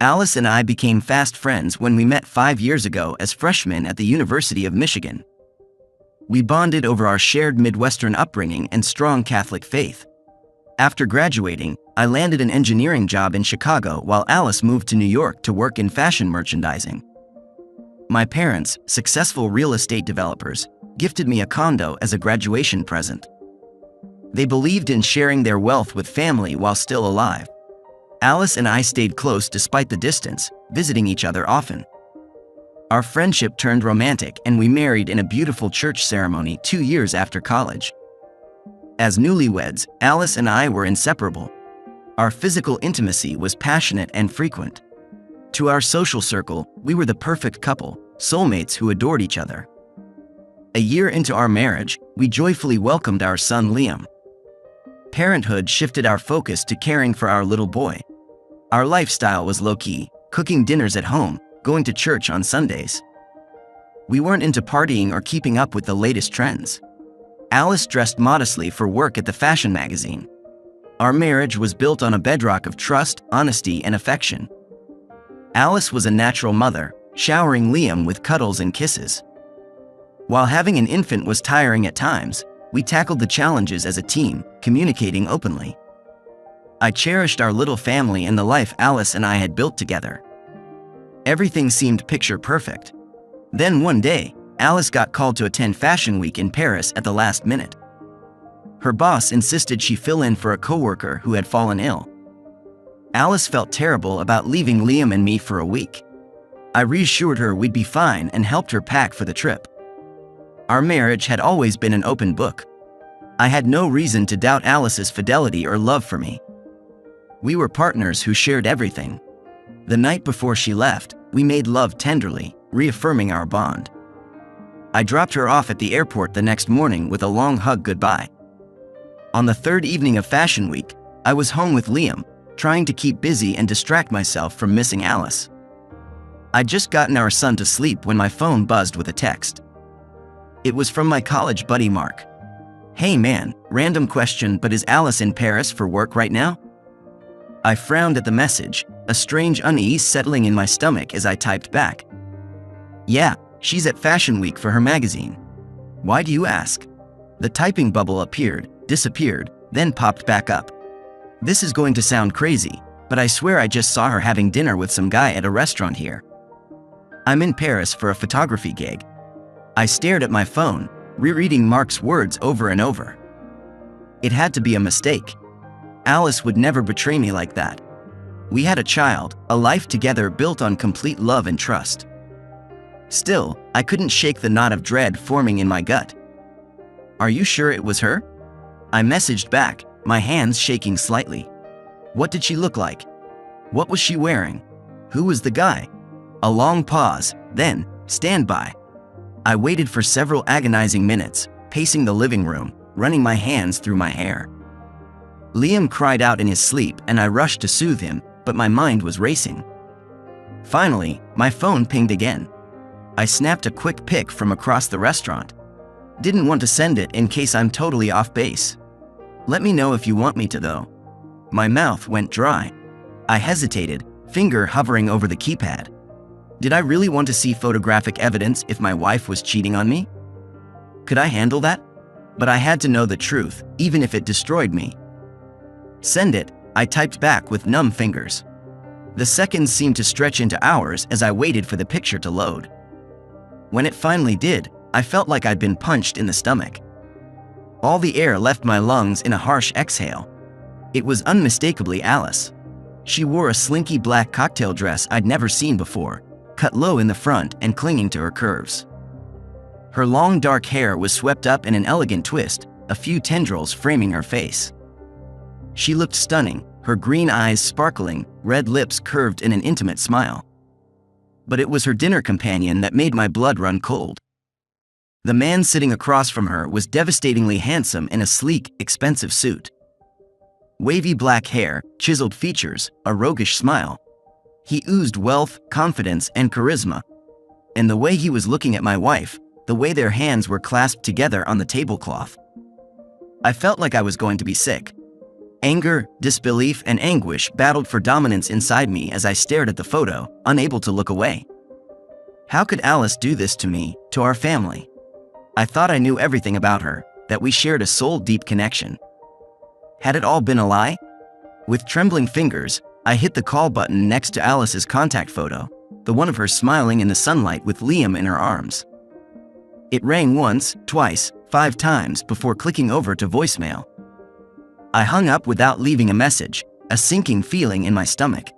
Alice and I became fast friends when we met 5 years ago as freshmen at the University of Michigan. We bonded over our shared Midwestern upbringing and strong Catholic faith. After graduating, I landed an engineering job in Chicago while Alice moved to New York to work in fashion merchandising. My parents, successful real estate developers, gifted me a condo as a graduation present. They believed in sharing their wealth with family while still alive. Alice and I stayed close despite the distance, visiting each other often. Our friendship turned romantic and we married in a beautiful church ceremony 2 years after college. As newlyweds, Alice and I were inseparable. Our physical intimacy was passionate and frequent. To our social circle, we were the perfect couple, soulmates who adored each other. A year into our marriage, we joyfully welcomed our son Liam. Parenthood shifted our focus to caring for our little boy. Our lifestyle was low-key, cooking dinners at home, going to church on Sundays. We weren't into partying or keeping up with the latest trends. Alice dressed modestly for work at the fashion magazine. Our marriage was built on a bedrock of trust, honesty, and affection. Alice was a natural mother, showering Liam with cuddles and kisses. While having an infant was tiring at times, we tackled the challenges as a team, communicating openly. I cherished our little family and the life Alice and I had built together. Everything seemed picture perfect. Then one day, Alice got called to attend Fashion Week in Paris at the last minute. Her boss insisted she fill in for a coworker who had fallen ill. Alice felt terrible about leaving Liam and me for a week. I reassured her we'd be fine and helped her pack for the trip. Our marriage had always been an open book. I had no reason to doubt Alice's fidelity or love for me. We were partners who shared everything. The night before she left, we made love tenderly, reaffirming our bond. I dropped her off at the airport the next morning with a long hug goodbye. On the third evening of Fashion Week, I was home with Liam, trying to keep busy and distract myself from missing Alice. I'd just gotten our son to sleep when my phone buzzed with a text. It was from my college buddy Mark. "Hey man, random question, but is Alice in Paris for work right now?" I frowned at the message, a strange unease settling in my stomach as I typed back. "Yeah, she's at Fashion Week for her magazine. Why do you ask?" The typing bubble appeared, disappeared, then popped back up. This is going to sound crazy, but I swear I just saw her having dinner with some guy at a restaurant here. I'm in Paris for a photography gig. I stared at my phone, rereading Mark's words over and over. It had to be a mistake. Alice would never betray me like that. We had a child, a life together built on complete love and trust. Still, I couldn't shake the knot of dread forming in my gut. "Are you sure it was her?" I messaged back, my hands shaking slightly. What did she look like? What was she wearing? Who was the guy? A long pause, then, stand by. I waited for several agonizing minutes, pacing the living room, running my hands through my hair. Liam cried out in his sleep and I rushed to soothe him, but my mind was racing. Finally, my phone pinged again. I snapped a quick pic from across the restaurant. Didn't want to send it in case I'm totally off base. "Let me know if you want me to though." My mouth went dry. I hesitated, finger hovering over the keypad. Did I really want to see photographic evidence if my wife was cheating on me? Could I handle that? But I had to know the truth, even if it destroyed me. "Send it," I typed back with numb fingers. The seconds seemed to stretch into hours as I waited for the picture to load. When it finally did, I felt like I'd been punched in the stomach. All the air left my lungs in a harsh exhale. It was unmistakably Alice. She wore a slinky black cocktail dress I'd never seen before, cut low in the front and clinging to her curves. Her long dark hair was swept up in an elegant twist, a few tendrils framing her face. She looked stunning, her green eyes sparkling, red lips curved in an intimate smile. But it was her dinner companion that made my blood run cold. The man sitting across from her was devastatingly handsome in a sleek, expensive suit. Wavy black hair, chiseled features, a roguish smile. He oozed wealth, confidence, and charisma. And the way he was looking at my wife, the way their hands were clasped together on the tablecloth. I felt like I was going to be sick. Anger, disbelief, and anguish battled for dominance inside me as I stared at the photo, unable to look away. How could Alice do this to me, to our family? I thought I knew everything about her, that we shared a soul-deep connection. Had it all been a lie? With trembling fingers, I hit the call button next to Alice's contact photo, the one of her smiling in the sunlight with Liam in her arms. It rang once, twice, 5 times before clicking over to voicemail. I hung up without leaving a message, a sinking feeling in my stomach.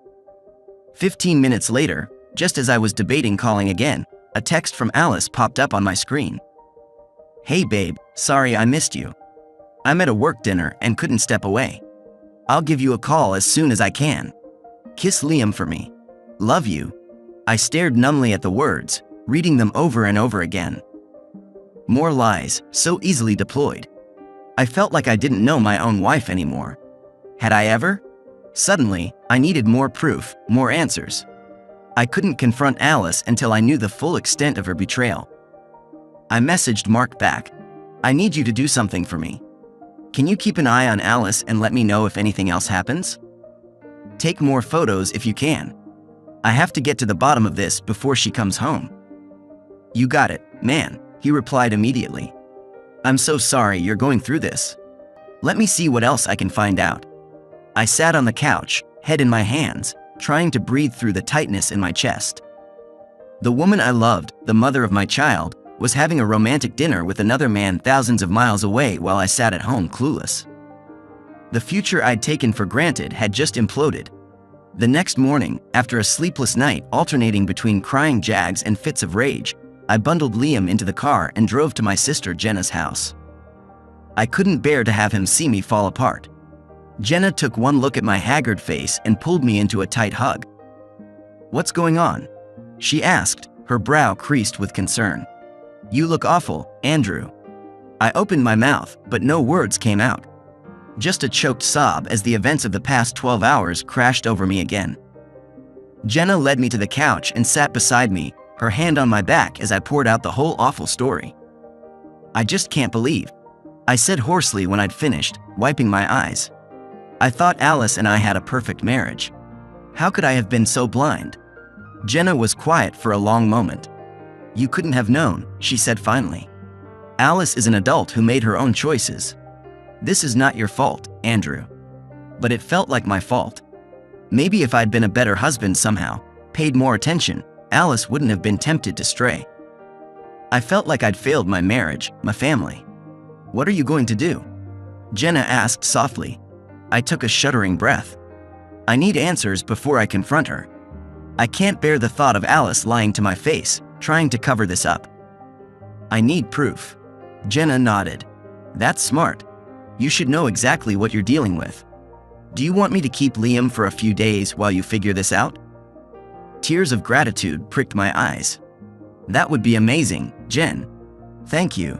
15 minutes later, just as I was debating calling again, a text from Alice popped up on my screen. "Hey babe, sorry I missed you. I'm at a work dinner and couldn't step away. I'll give you a call as soon as I can. Kiss Liam for me. Love you." I stared numbly at the words, reading them over and over again. More lies, so easily deployed. I felt like I didn't know my own wife anymore. Had I ever? Suddenly, I needed more proof, more answers. I couldn't confront Alice until I knew the full extent of her betrayal. I messaged Mark back. "I need you to do something for me. Can you keep an eye on Alice and let me know if anything else happens? Take more photos if you can. I have to get to the bottom of this before she comes home." "You got it, man," he replied immediately. "I'm so sorry you're going through this. Let me see what else I can find out." I sat on the couch, head in my hands, trying to breathe through the tightness in my chest. The woman I loved, the mother of my child, was having a romantic dinner with another man thousands of miles away while I sat at home clueless. The future I'd taken for granted had just imploded. The next morning, after a sleepless night alternating between crying jags and fits of rage, I bundled Liam into the car and drove to my sister Jenna's house. I couldn't bear to have him see me fall apart. Jenna took one look at my haggard face and pulled me into a tight hug. "What's going on?" she asked, her brow creased with concern. "You look awful, Andrew." I opened my mouth, but no words came out. Just a choked sob as the events of the past 12 hours crashed over me again. Jenna led me to the couch and sat beside me, her hand on my back as I poured out the whole awful story. "I just can't believe," I said hoarsely when I'd finished, wiping my eyes. "I thought Alice and I had a perfect marriage. How could I have been so blind?" Jenna was quiet for a long moment. "You couldn't have known," she said finally. "Alice is an adult who made her own choices. This is not your fault, Andrew." But it felt like my fault. Maybe if I'd been a better husband somehow, paid more attention, Alice wouldn't have been tempted to stray. I felt like I'd failed my marriage, my family. "What are you going to do?" Jenna asked softly. I took a shuddering breath. I need answers before I confront her. I can't bear the thought of Alice lying to my face, trying to cover this up. "I need proof." Jenna nodded. "That's smart. You should know exactly what you're dealing with. Do you want me to keep Liam for a few days while you figure this out?" Tears of gratitude pricked my eyes. "That would be amazing, Jen. Thank you.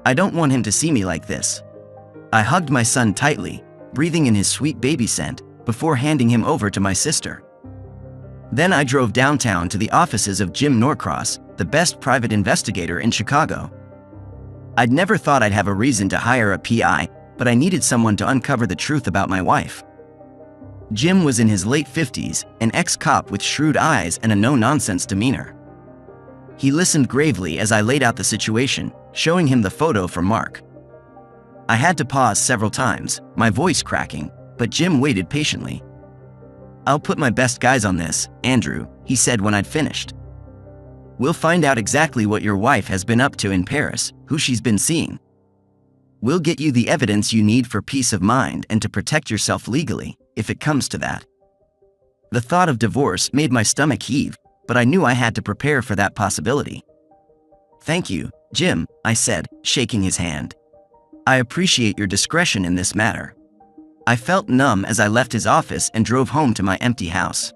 I don't want him to see me like this." I hugged my son tightly, breathing in his sweet baby scent, before handing him over to my sister. Then I drove downtown to the offices of Jim Norcross, the best private investigator in Chicago. I'd never thought I'd have a reason to hire a PI, but I needed someone to uncover the truth about my wife. Jim was in his late 50s, an ex-cop with shrewd eyes and a no-nonsense demeanor. He listened gravely as I laid out the situation, showing him the photo from Mark. I had to pause several times, my voice cracking, but Jim waited patiently. "I'll put my best guys on this, Andrew," he said when I'd finished. "We'll find out exactly what your wife has been up to in Paris, who she's been seeing. We'll get you the evidence you need for peace of mind and to protect yourself legally, if it comes to that." The thought of divorce made my stomach heave, but I knew I had to prepare for that possibility. "Thank you, Jim," I said, shaking his hand. "I appreciate your discretion in this matter." I felt numb as I left his office and drove home to my empty house.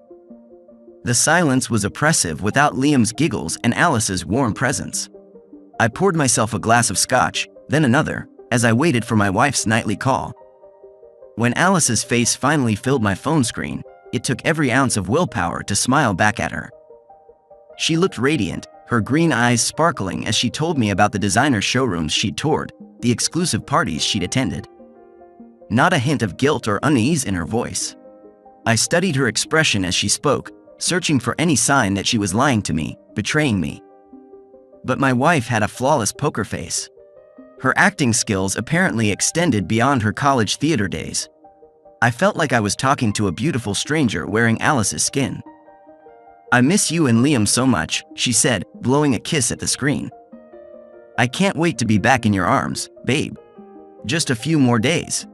The silence was oppressive without Liam's giggles and Alice's warm presence. I poured myself a glass of scotch, then another, as I waited for my wife's nightly call. When Alice's face finally filled my phone screen, it took every ounce of willpower to smile back at her. She looked radiant, her green eyes sparkling as she told me about the designer showrooms she'd toured, the exclusive parties she'd attended. not a hint of guilt or unease in her voice. I studied her expression as she spoke, searching for any sign that she was lying to me, betraying me. But my wife had a flawless poker face. Her acting skills apparently extended beyond her college theater days. I felt like I was talking to a beautiful stranger wearing Alice's skin. "I miss you and Liam so much," she said, blowing a kiss at the screen. "I can't wait to be back in your arms, babe. Just a few more days."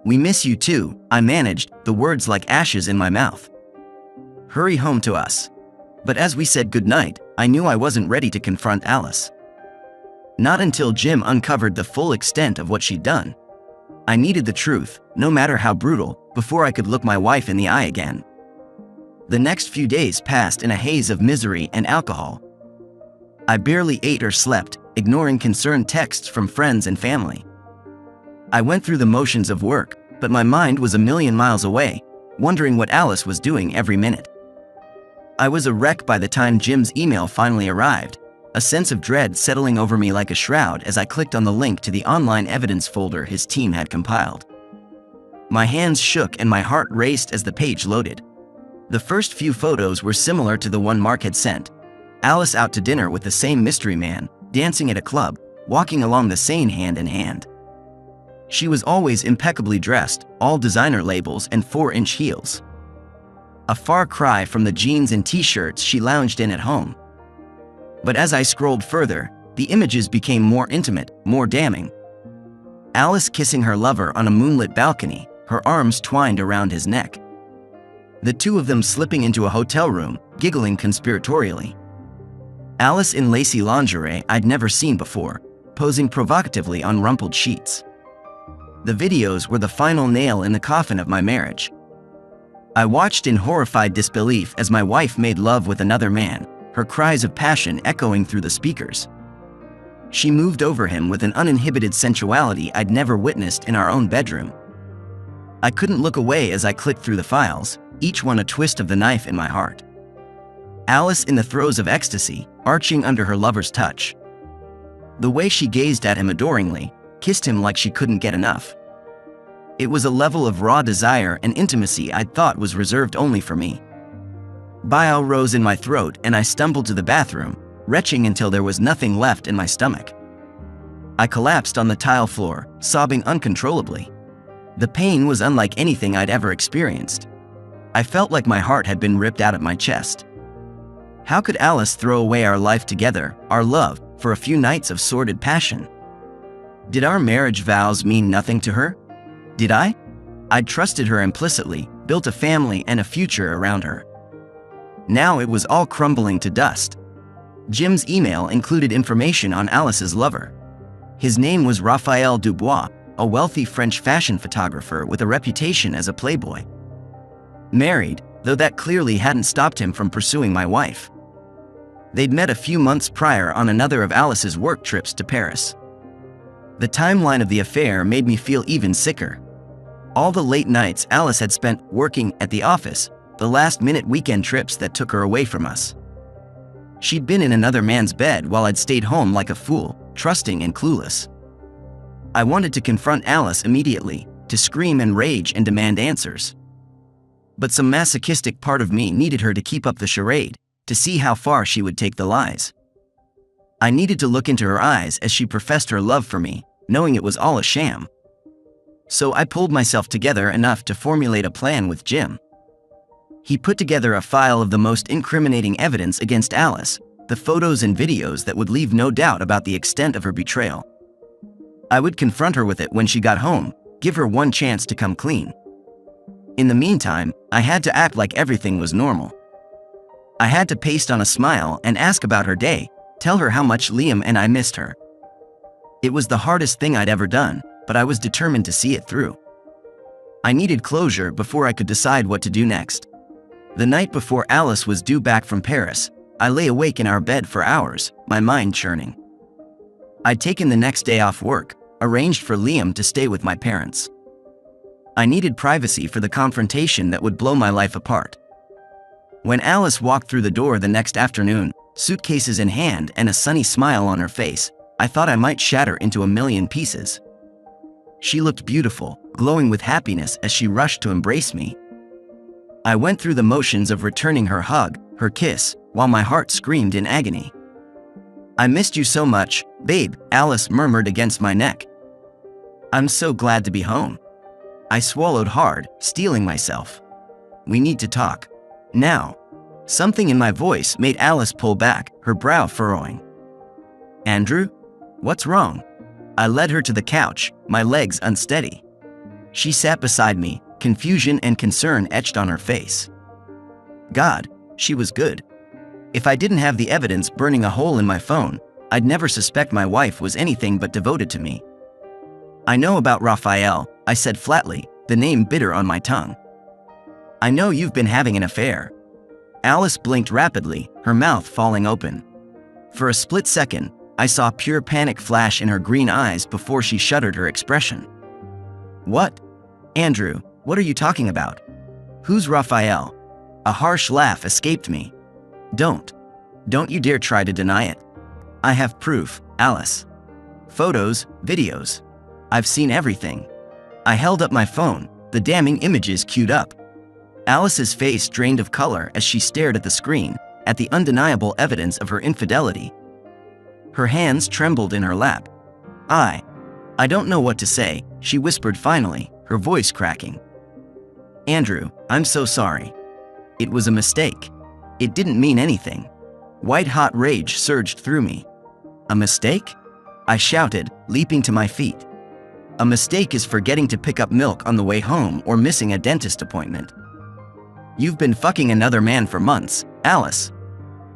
"We miss you too," I managed, the words like ashes in my mouth. "Hurry home to us." But as we said goodnight, I knew I wasn't ready to confront Alice. Not until Jim uncovered the full extent of what she'd done. I needed the truth, no matter how brutal, before I could look my wife in the eye again. The next few days passed in a haze of misery and alcohol. I barely ate or slept, ignoring concerned texts from friends and family. I went through the motions of work, but my mind was a million miles away, wondering what Alice was doing every minute. I was a wreck by the time Jim's email finally arrived, a sense of dread settling over me like a shroud as I clicked on the link to the online evidence folder his team had compiled. My hands shook and my heart raced as the page loaded. The first few photos were similar to the one Mark had sent. Alice out to dinner with the same mystery man, dancing at a club, walking along the Seine hand in hand. She was always impeccably dressed, all designer labels and 4-inch heels. A far cry from the jeans and t-shirts she lounged in at home. But as I scrolled further, the images became more intimate, more damning. Alice kissing her lover on a moonlit balcony, her arms twined around his neck. The two of them slipping into a hotel room, giggling conspiratorially. Alice in lacy lingerie I'd never seen before, posing provocatively on rumpled sheets. The videos were the final nail in the coffin of my marriage. I watched in horrified disbelief as my wife made love with another man, her cries of passion echoing through the speakers. She moved over him with an uninhibited sensuality I'd never witnessed in our own bedroom. I couldn't look away as I clicked through the files, each one a twist of the knife in my heart. Alice in the throes of ecstasy, arching under her lover's touch. The way she gazed at him adoringly, kissed him like she couldn't get enough. It was a level of raw desire and intimacy I'd thought was reserved only for me. Bile rose in my throat and I stumbled to the bathroom, retching until there was nothing left in my stomach. I collapsed on the tile floor, sobbing uncontrollably. The pain was unlike anything I'd ever experienced. I felt like my heart had been ripped out of my chest. How could Alice throw away our life together, our love, for a few nights of sordid passion? Did our marriage vows mean nothing to her? Did I? I'd trusted her implicitly, built a family and a future around her. Now it was all crumbling to dust. Jim's email included information on Alice's lover. His name was Raphael Dubois, a wealthy French fashion photographer with a reputation as a playboy. Married, though that clearly hadn't stopped him from pursuing my wife. They'd met a few months prior on another of Alice's work trips to Paris. The timeline of the affair made me feel even sicker. All the late nights Alice had spent working at the office, the last-minute weekend trips that took her away from us. She'd been in another man's bed while I'd stayed home like a fool, trusting and clueless. I wanted to confront Alice immediately, to scream and rage and demand answers. But some masochistic part of me needed her to keep up the charade, to see how far she would take the lies. I needed to look into her eyes as she professed her love for me, knowing it was all a sham. So I pulled myself together enough to formulate a plan with Jim. He put together a file of the most incriminating evidence against Alice, the photos and videos that would leave no doubt about the extent of her betrayal. I would confront her with it when she got home, give her one chance to come clean. In the meantime, I had to act like everything was normal. I had to paste on a smile and ask about her day, tell her how much Liam and I missed her. It was the hardest thing I'd ever done, but I was determined to see it through. I needed closure before I could decide what to do next. The night before Alice was due back from Paris, I lay awake in our bed for hours, my mind churning. I'd taken the next day off work, arranged for Liam to stay with my parents. I needed privacy for the confrontation that would blow my life apart. When Alice walked through the door the next afternoon, suitcases in hand and a sunny smile on her face, I thought I might shatter into a million pieces. She looked beautiful, glowing with happiness as she rushed to embrace me. I went through the motions of returning her hug, her kiss, while my heart screamed in agony. "I missed you so much, babe," Alice murmured against my neck. "I'm so glad to be home." I swallowed hard, steeling myself. "We need to talk. Now." Something in my voice made Alice pull back, her brow furrowing. "Andrew? What's wrong?" I led her to the couch, my legs unsteady. She sat beside me, confusion and concern etched on her face. God, she was good. If I didn't have the evidence burning a hole in my phone, I'd never suspect my wife was anything but devoted to me. "I know about Raphael," I said flatly, the name bitter on my tongue. "I know you've been having an affair." Alice blinked rapidly, her mouth falling open. For a split second, I saw pure panic flash in her green eyes before she shuttered her expression. "What? Andrew, what are you talking about? Who's Raphael?" A harsh laugh escaped me. Don't you dare try to deny it. I have proof, Alice. Photos, videos. I've seen everything." I held up my phone, the damning images queued up. Alice's face drained of color as she stared at the screen, at the undeniable evidence of her infidelity. Her hands trembled in her lap. I don't know what to say," she whispered finally, her voice cracking. "Andrew, I'm so sorry. It was a mistake. It didn't mean anything." White-hot rage surged through me. "A mistake?" I shouted, leaping to my feet. "A mistake is forgetting to pick up milk on the way home or missing a dentist appointment. You've been fucking another man for months, Alice.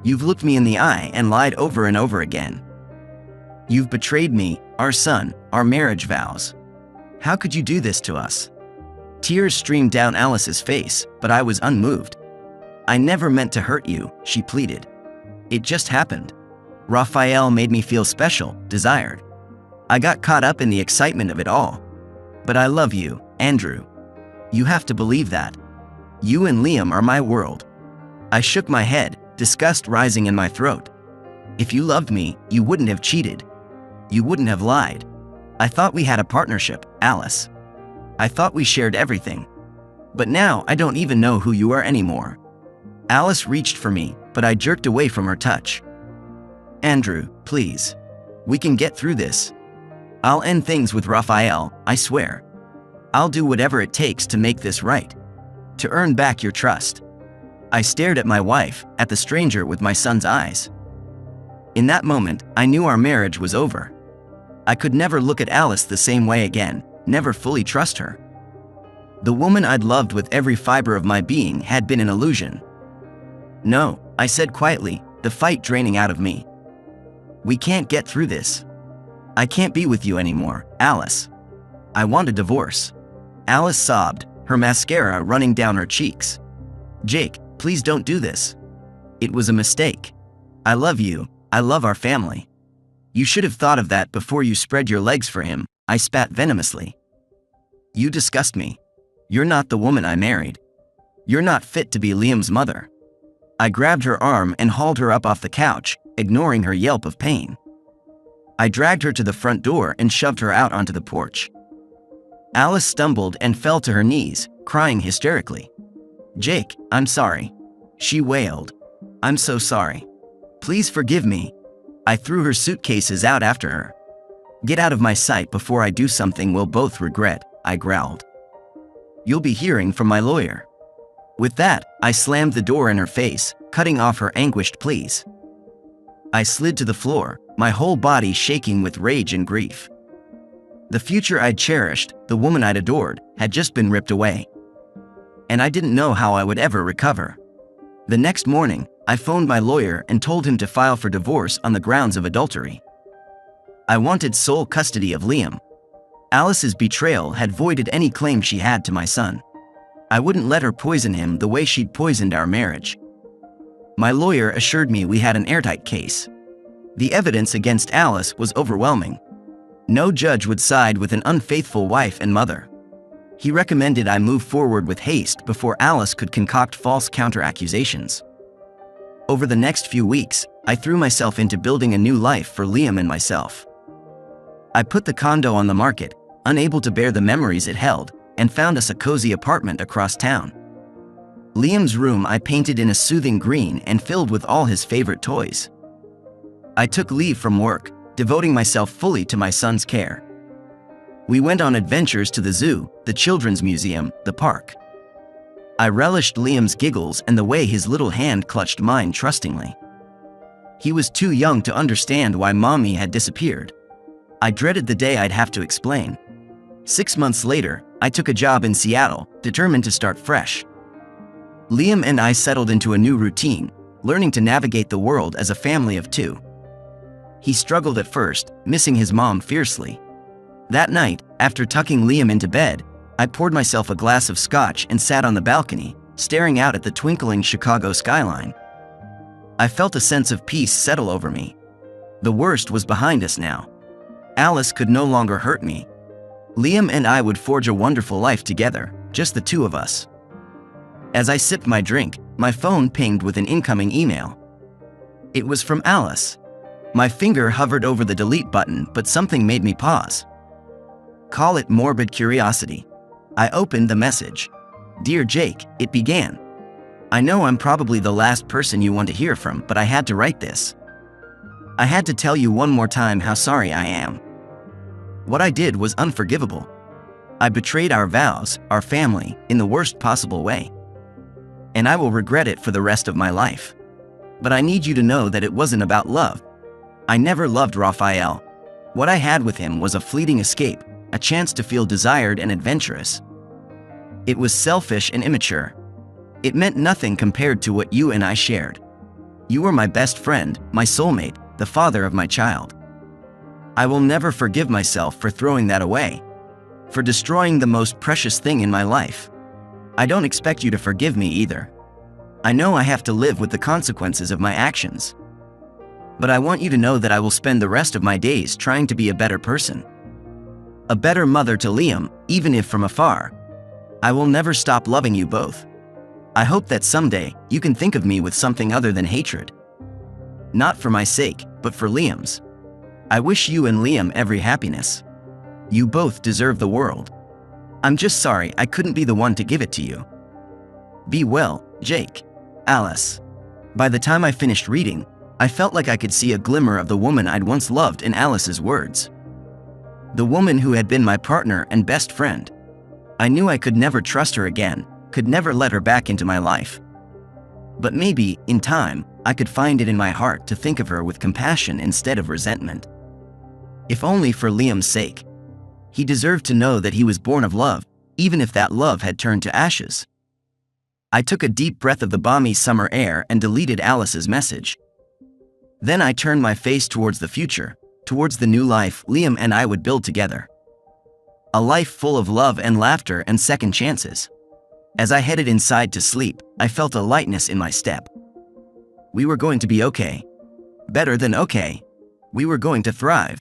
You've looked me in the eye and lied over and over again. You've betrayed me, our son, our marriage vows. How could you do this to us?" Tears streamed down Alice's face, but I was unmoved. "I never meant to hurt you," she pleaded. "It just happened. Raphael made me feel special, desired. I got caught up in the excitement of it all. But I love you, Andrew. You have to believe that. You and Liam are my world." I shook my head, disgust rising in my throat. "If you loved me, you wouldn't have cheated. You wouldn't have lied. I thought we had a partnership, Alice. I thought we shared everything. But now I don't even know who you are anymore." Alice reached for me, but I jerked away from her touch. "Andrew, please. We can get through this. I'll end things with Raphael, I swear. I'll do whatever it takes to make this right. To earn back your trust." I stared at my wife, at the stranger with my son's eyes. In that moment, I knew our marriage was over. I could never look at Alice the same way again, never fully trust her. The woman I'd loved with every fiber of my being had been an illusion. "No," I said quietly, the fight draining out of me. "We can't get through this. I can't be with you anymore, Alice. I want a divorce." Alice sobbed, her mascara running down her cheeks. "Jake, please don't do this. It was a mistake. I love you, I love our family. You should have thought of that before you spread your legs for him," I spat venomously. "You disgust me. You're not the woman I married. You're not fit to be Liam's mother." I grabbed her arm and hauled her up off the couch, ignoring her yelp of pain. I dragged her to the front door and shoved her out onto the porch. Alice stumbled and fell to her knees, crying hysterically. "Jake, I'm sorry," she wailed. "I'm so sorry. Please forgive me." I threw her suitcases out after her. "Get out of my sight before I do something we'll both regret," I growled. "You'll be hearing from my lawyer." With that, I slammed the door in her face, cutting off her anguished pleas. I slid to the floor, my whole body shaking with rage and grief. The future I'd cherished, the woman I'd adored, had just been ripped away. And I didn't know how I would ever recover. The next morning, I phoned my lawyer and told him to file for divorce on the grounds of adultery. I wanted sole custody of Liam. Alice's betrayal had voided any claim she had to my son. I wouldn't let her poison him the way she'd poisoned our marriage. My lawyer assured me we had an airtight case. The evidence against Alice was overwhelming. No judge would side with an unfaithful wife and mother. He recommended I move forward with haste before Alice could concoct false counter-accusations. Over the next few weeks, I threw myself into building a new life for Liam and myself. I put the condo on the market, unable to bear the memories it held, and found us a cozy apartment across town. Liam's room I painted in a soothing green and filled with all his favorite toys. I took leave from work, devoting myself fully to my son's care. We went on adventures to the zoo, the children's museum, the park. I relished Liam's giggles and the way his little hand clutched mine trustingly. He was too young to understand why Mommy had disappeared. I dreaded the day I'd have to explain. 6 months later, I took a job in Seattle, determined to start fresh. Liam and I settled into a new routine, learning to navigate the world as a family of two. He struggled at first, missing his mom fiercely. That night, after tucking Liam into bed, I poured myself a glass of scotch and sat on the balcony, staring out at the twinkling Chicago skyline. I felt a sense of peace settle over me. The worst was behind us now. Alice could no longer hurt me. Liam and I would forge a wonderful life together, just the two of us. As I sipped my drink, my phone pinged with an incoming email. It was from Alice. My finger hovered over the delete button, but something made me pause. Call it morbid curiosity. I opened the message. "Dear Jake," it began. "I know I'm probably the last person you want to hear from, but I had to write this. I had to tell you one more time how sorry I am. What I did was unforgivable. I betrayed our vows, our family, in the worst possible way. And I will regret it for the rest of my life. But I need you to know that it wasn't about love. I never loved Raphael. What I had with him was a fleeting escape, a chance to feel desired and adventurous. It was selfish and immature. It meant nothing compared to what you and I shared. You were my best friend, my soulmate, the father of my child. I will never forgive myself for throwing that away, for destroying the most precious thing in my life. I don't expect you to forgive me either. I know I have to live with the consequences of my actions. But I want you to know that I will spend the rest of my days trying to be a better person. A better mother to Liam, even if from afar. I will never stop loving you both. I hope that someday you can think of me with something other than hatred. Not for my sake, but for Liam's. I wish you and Liam every happiness. You both deserve the world. I'm just sorry I couldn't be the one to give it to you. Be well, Jake. Alice." By the time I finished reading, I felt like I could see a glimmer of the woman I'd once loved in Alice's words. The woman who had been my partner and best friend. I knew I could never trust her again, could never let her back into my life. But maybe, in time, I could find it in my heart to think of her with compassion instead of resentment. If only for Liam's sake. He deserved to know that he was born of love, even if that love had turned to ashes. I took a deep breath of the balmy summer air and deleted Alice's message. Then I turned my face towards the future, towards the new life Liam and I would build together. A life full of love and laughter and second chances. As I headed inside to sleep, I felt a lightness in my step. We were going to be okay. Better than okay. We were going to thrive.